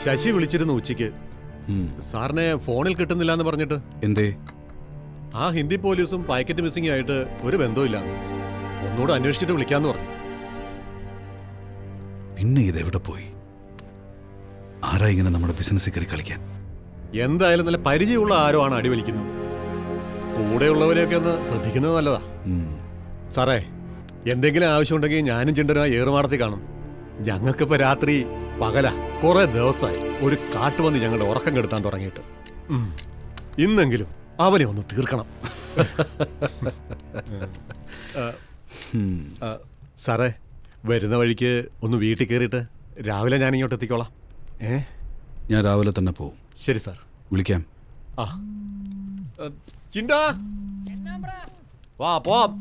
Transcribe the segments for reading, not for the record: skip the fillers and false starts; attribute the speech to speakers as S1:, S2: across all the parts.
S1: ശശി വിളിച്ചിരുന്നു ഉച്ചയ്ക്ക്. സാറിനെ ഫോണിൽ കിട്ടുന്നില്ല എന്ന് പറഞ്ഞിട്ട്.
S2: എന്തേ?
S1: ആ ഹിന്ദി പോലീസും പാക്കറ്റ് മിസ്സിംഗ് ആയിട്ട് ഒരു ബന്ധവുമില്ല. ഒന്നുകൂടെ അന്വേഷിച്ചിട്ട് വിളിക്കാന്ന് പറഞ്ഞു.
S2: പിന്നെ ഇതെവിടെ പോയി? ആരാ ഇങ്ങനെ നമ്മുടെ ബിസിനസ്സിൽ കയറി കളിക്കാൻ?
S1: എന്തായാലും നല്ല പരിചയമുള്ള ആരോ ആണ് അടിവലിക്കുന്നത്. കൂടെയുള്ളവരെയൊക്കെ ഒന്ന് ശ്രദ്ധിക്കുന്നത് നല്ലതാ. സാറേ, എന്തെങ്കിലും ആവശ്യമുണ്ടെങ്കിൽ ഞാനും ചിണ്ടനും ഏറുമാടത്തിൽ കാണും. ഞങ്ങൾക്കിപ്പോ രാത്രി പകല കുറെ ദിവസമായി ഒരു കാട്ടുപന്നി ഞങ്ങളുടെ ഉറക്കം കെടുത്താൻ തുടങ്ങിയിട്ട്. ഇന്നെങ്കിലും അവനെ ഒന്ന് തീർക്കണം. സാറേ, വരുന്ന വഴിക്ക് ഒന്ന് വീട്ടിൽ കയറിയിട്ട് രാവിലെ ഞാൻ ഇങ്ങോട്ട് എത്തിക്കോളാം.
S2: ഞാൻ രാവിലെ തന്നെ പോവും.
S1: ശരി സാർ,
S2: വിളിക്കാം.
S1: ആ ചിണ്ടാ, വാ പോവാം.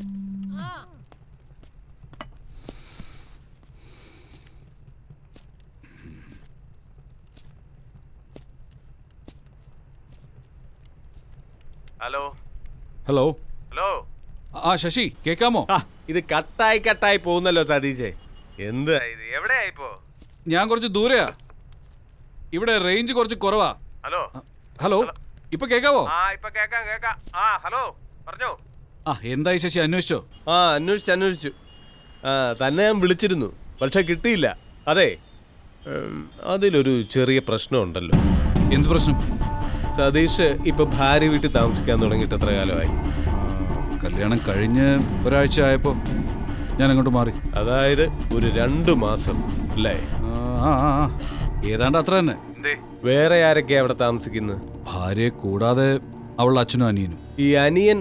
S3: Hello
S2: hello
S3: hello.
S2: ആ ശശി, കേൾക്കാമോ?
S3: ഇത് കട്ടായി പോകുന്നല്ലോ സതീശേ. എന്താ ഇത്? എവിടെയായിപ്പോ?
S2: ഞാൻ കുറച്ച് ദൂരെയാ. ഇവിടെ റേഞ്ച് കുറച്ച് കുറവാ.
S3: ഹലോ
S2: ഹലോ, ഇപ്പൊ കേൾക്കാവോ?
S3: ഇപ്പൊ കേക്കാം. ഹലോ പറഞ്ഞോ.
S2: എന്തായി ശശി, അന്വേഷിച്ചോ?
S3: അന്വേഷിച്ചു. തന്നെ ഞാൻ വിളിച്ചിരുന്നു, പക്ഷെ കിട്ടിയില്ല. അതെ, അതിലൊരു ചെറിയ പ്രശ്നമുണ്ടല്ലോ.
S2: എന്ത് പ്രശ്നം?
S3: സതീഷ് ഇപ്പൊ ഭാര്യ വീട്ടിൽ താമസിക്കാൻ തുടങ്ങിയിട്ട് എത്ര കാലമായി?
S2: കല്യാണം കഴിഞ്ഞ് ഒരാഴ്ച ആയപ്പോ ഞാൻ അങ്ങോട്ട് മാറി.
S3: അതായത് ഒരു 2 മാസം അല്ലേ?
S2: ഏതാണ്ട് അത്ര തന്നെ.
S3: വേറെ ആരൊക്കെയാ അവിടെ താമസിക്കുന്നത്?
S2: ഭാര്യയെ കൂടാതെ അവളുടെ അച്ഛനും അനിയനും.
S3: ഈ അനിയൻ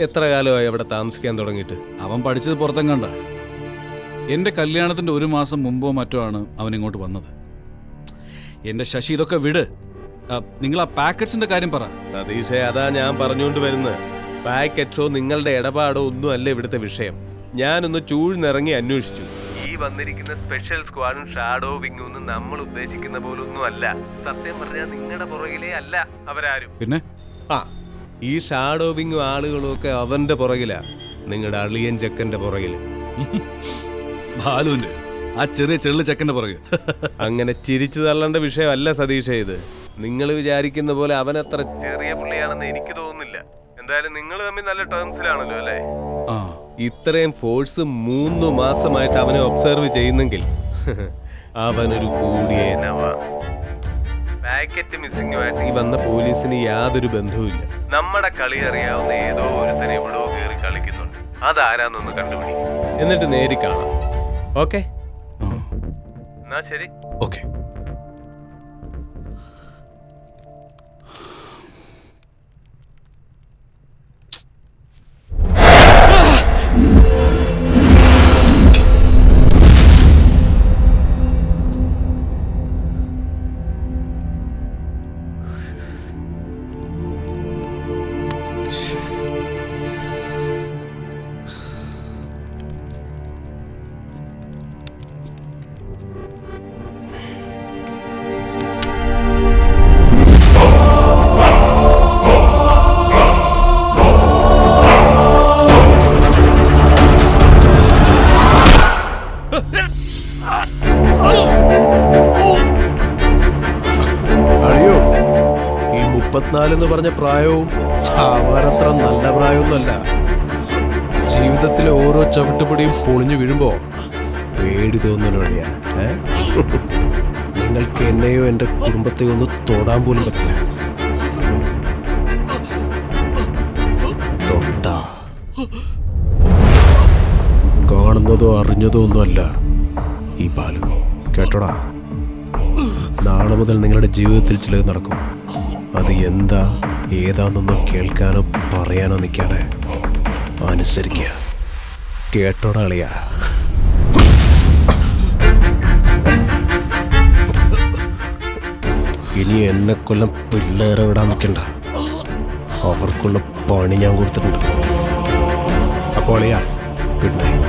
S3: എത്ര കാലമായി അവിടെ താമസിക്കാൻ തുടങ്ങിയിട്ട്?
S2: അവൻ പഠിച്ചത് പുറത്തെങ്ങാണ്ട. എന്റെ കല്യാണത്തിന്റെ 1 മാസം മുമ്പോ മറ്റോ ആണ് അവൻ ഇങ്ങോട്ട് വന്നത്. എന്റെ ശശി, ഇതൊക്കെ വിട്. നിങ്ങൾ ആ പാക്കറ്റ്സിന്റെ കാര്യം പറ.
S3: സതീഷേ, അതാ ഞാൻ പറഞ്ഞുകൊണ്ട് വരുന്നത്. പാക്കറ്റ്സോ നിങ്ങളുടെ ഇടപാടോ ഒന്നും അല്ല ഇവിടുത്തെ വിഷയം. ഞാനൊന്ന് ചൂഴ്ന്നിറങ്ങി അന്വേഷിച്ചു. ഈ വന്നിരിക്കുന്ന സ്പെഷ്യൽ സ്ക്വാഡും ഷാഡോ വിങ്ങും ഒന്നും നമ്മൾ ഉദ്ദേശിക്കുന്ന പോലൊന്നും അല്ല. സത്യം പറഞ്ഞാൽ നിങ്ങളുടെ പുറകിലേ അല്ല അവരാരും.
S2: പിന്നെ
S3: ഈ ഷാഡോ വിങ്ങും ആളുകളും ഒക്കെ അവന്റെ പുറകിലാ, നിങ്ങളുടെ അളിയൻ ചെക്കന്റെ പുറകില്.
S2: ബാലുവിന്റെ ആ ചെറിയ ചെള്ളു ചെക്കന്റെ പുറകെ.
S3: അങ്ങനെ ചിരിച്ചു തള്ളേണ്ട വിഷയമല്ല സതീഷേ ഇത്. നിങ്ങൾ വിചാരിക്കുന്ന പോലെ അവനത്ര ചെറിയ പുള്ളിയാണെന്ന് എനിക്ക് തോന്നുന്നില്ല. എന്തായാലും നിങ്ങൾ തമ്മിൽ നല്ല ടേംസിലാണല്ലോ അല്ലേ? ഇത്രയും ഫോഴ്സ് 3 മാസമായിട്ട് അവനെ ഒബ്സർവ് ചെയ്യുന്നെങ്കിൽ അവനൊരു കൂടിയേനവാ. പാക്കറ്റ് മിസ്സിംഗുമായിട്ട് ഈ വന്ന പോലീസിന് യാതൊരു ബന്ധവുമില്ല. നമ്മുടെ കളി അറിയാവുന്ന ഏതോ ഒരുത്തനെ എവിടോ കയറി കളിക്കുന്നുണ്ട്. അതാരാന്നൊന്ന് കണ്ടുപിടിക്കും, എന്നിട്ട് നേരി കാണാം. ഓക്കെ, എന്നാ ശരി.
S2: ഓക്കെ.
S4: എന്ന് പറഞ്ഞ പ്രായവും ചാവാനത്ര നല്ല പ്രായമൊന്നുമല്ല. ജീവിതത്തിലെ ഓരോ ചവിട്ടുപടിയും പൊളിഞ്ഞു വീഴുമ്പോ പേടി തോന്നുന്ന വഴിയാ. നിങ്ങൾക്ക് എന്നെയോ എൻ്റെ കുടുംബത്തെയോ ഒന്ന് തൊടാൻ പോലും പറ്റില്ല. തൊട്ടാ കാണുന്നതോ അറിഞ്ഞതോ ഒന്നുമല്ല ഈ ബാലു. കേട്ടോടാ, നാളെ മുതൽ നിങ്ങളുടെ ജീവിതത്തിൽ ചിലത് നടക്കും. അത് എന്താ ഏതാണെന്നൊന്നും കേൾക്കാനോ പറയാനോ നിൽക്കാതെ അനുസരിക്കുക. കേട്ടോടാ അളിയാ. ഇനി എന്നെ കൊല്ലം പിള്ളേരെ വിടാൻ നിൽക്കണ്ട. അവർക്കുള്ള പണി ഞാൻ കൊടുത്തിട്ടുണ്ട്. അപ്പോൾ അളിയാ, ഗുഡ് നൈറ്റ്.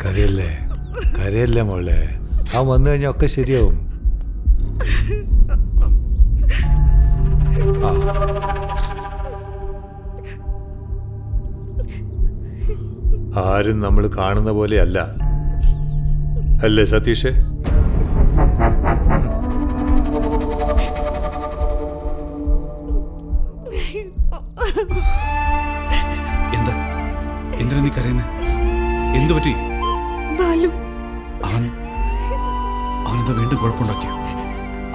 S5: കരയല്ലേ കരയല്ലേ മോളെ, അവൻ വന്നു കഴിഞ്ഞാൽ ഒക്കെ ശരിയാവും. ആ ആരും നമ്മൾ കാണുന്ന പോലെയല്ല അല്ലേ സതീഷേ?
S2: എന്താ എന്തിനാ നീ കരയുന്നേ? എന്തു പറ്റി?
S6: ബാലു
S2: അവനെന്താ വീണ്ടും കുഴപ്പമുണ്ടാക്കിയ?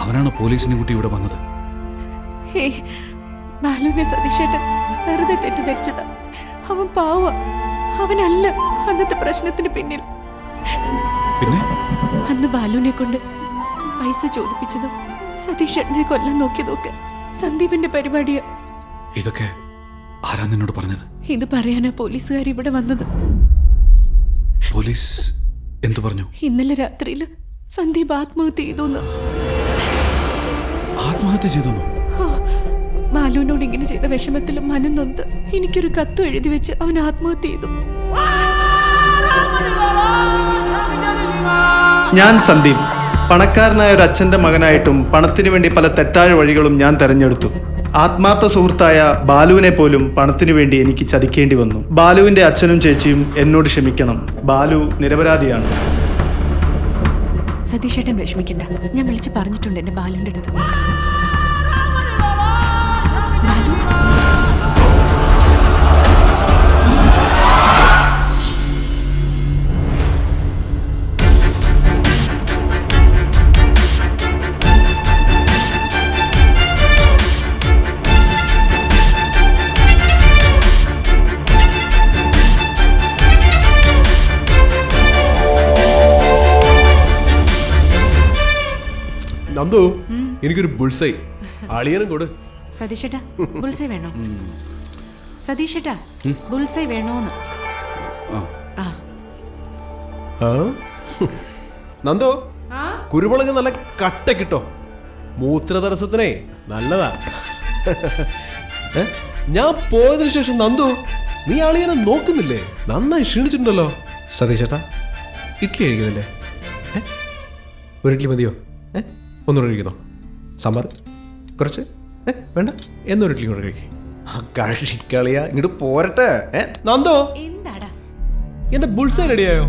S2: അവനാണ് പോലീസിനെ കൂട്ടി ഇവിടെ വന്നത്.
S6: ഹേ, ബാലുവിനെ സതീഷേട്ടൻ വെറുതെ തെറ്റിദ്ധരിച്ചതാ. അവൻ പാവ, അവനല്ല അന്നത്തെ പ്രശ്നത്തിന് പിന്നിൽ.
S2: പിന്നെ
S6: അന്ന് ബാലുവിനെ കൊണ്ട് പൈസ ചോദിപ്പിച്ചതും സതീഷേട്ടനെ കൊല്ലാൻ നോക്കിയതൊക്കെ സന്ദീപിന്റെ പരിപാടിയാ.
S2: ഇതൊക്കെ ആരാ നിന്നോട് പറഞ്ഞത്?
S6: ഇത് പറയാനാ പോലീസുകാർ ഇവിടെ വന്നത്.
S2: പോലീസ് എന്തു പറഞ്ഞു?
S6: ഇന്നലെ രാത്രിയിൽ സന്ദീപ് ആത്മഹത്യ ചെയ്തു.
S2: ആത്മഹത്യ ചെയ്തു?
S6: ബാലുവിനോട് ഇങ്ങനെ ചെയ്ത വിഷമത്തിലും മനം നൊന്ത് എനിക്കൊരു കത്ത് എഴുതി വെച്ച് അവൻ ആത്മഹത്യ ചെയ്തു.
S7: ഞാൻ സന്ദീപ്, പണക്കാരനായ ഒരു അച്ഛൻ്റെ മകനായിട്ടും പണത്തിനു വേണ്ടി പല തെറ്റായ വഴികളും ഞാൻ തെരഞ്ഞെടുത്തു. ആത്മാർത്ഥ സുഹൃത്തായ ബാലുവിനെ പോലും പണത്തിനു വേണ്ടി എനിക്ക് ചതിക്കേണ്ടി വന്നു. ബാലുവിൻ്റെ അച്ഛനും ചേച്ചിയും എന്നോട് ക്ഷമിക്കണം. ബാലു നിരപരാധിയാണ്.
S6: സതീഷേട്ടൻ വിഷമിക്കണ്ട, ഞാൻ വിളിച്ച് പറഞ്ഞിട്ടുണ്ട് എന്റെ ബാലുവിന്റെ അടുത്ത്. ബാലു,
S4: നന്ദു, എനിക്കൊരു ബുൾസൈ അളിയനും കൊടു.
S6: സതീഷേട്ടാ ബുൾസൈ വേണോ? സതീഷേട്ടാ ബുൾസൈ വേണോന്ന്. ആ
S4: നന്ദു, കുരുമുളക് നല്ല കട്ട കിട്ടോ, മൂത്ര തടസ്സത്തിനേ നല്ലതാ. ഞാൻ പോയതിനു ശേഷം നന്ദു നീ അളിയനെ നോക്കുന്നില്ലേ? നന്നായി ക്ഷീണിച്ചിട്ടുണ്ടല്ലോ.
S8: സതീശേട്ടാ, ഇഡ്ഡലി കഴിക്കുന്നില്ലേ? ഒരു ഇഡ്ഡലി മതിയോ? ഒന്നുകൂടെ കഴിക്കുന്നോ? സാമ്പാർ കുറച്ച് വേണ്ട, എന്നൊരു ഇഡ്ഡലി കൂടെ കഴിക്കും.
S4: ആ കഴിക്കളിയാ, ഇങ്ങോട്ട് പോരട്ടെ. നന്ദു,
S6: എന്താടാ?
S4: എന്റെ ബുൾസൈ റെഡിയായോ?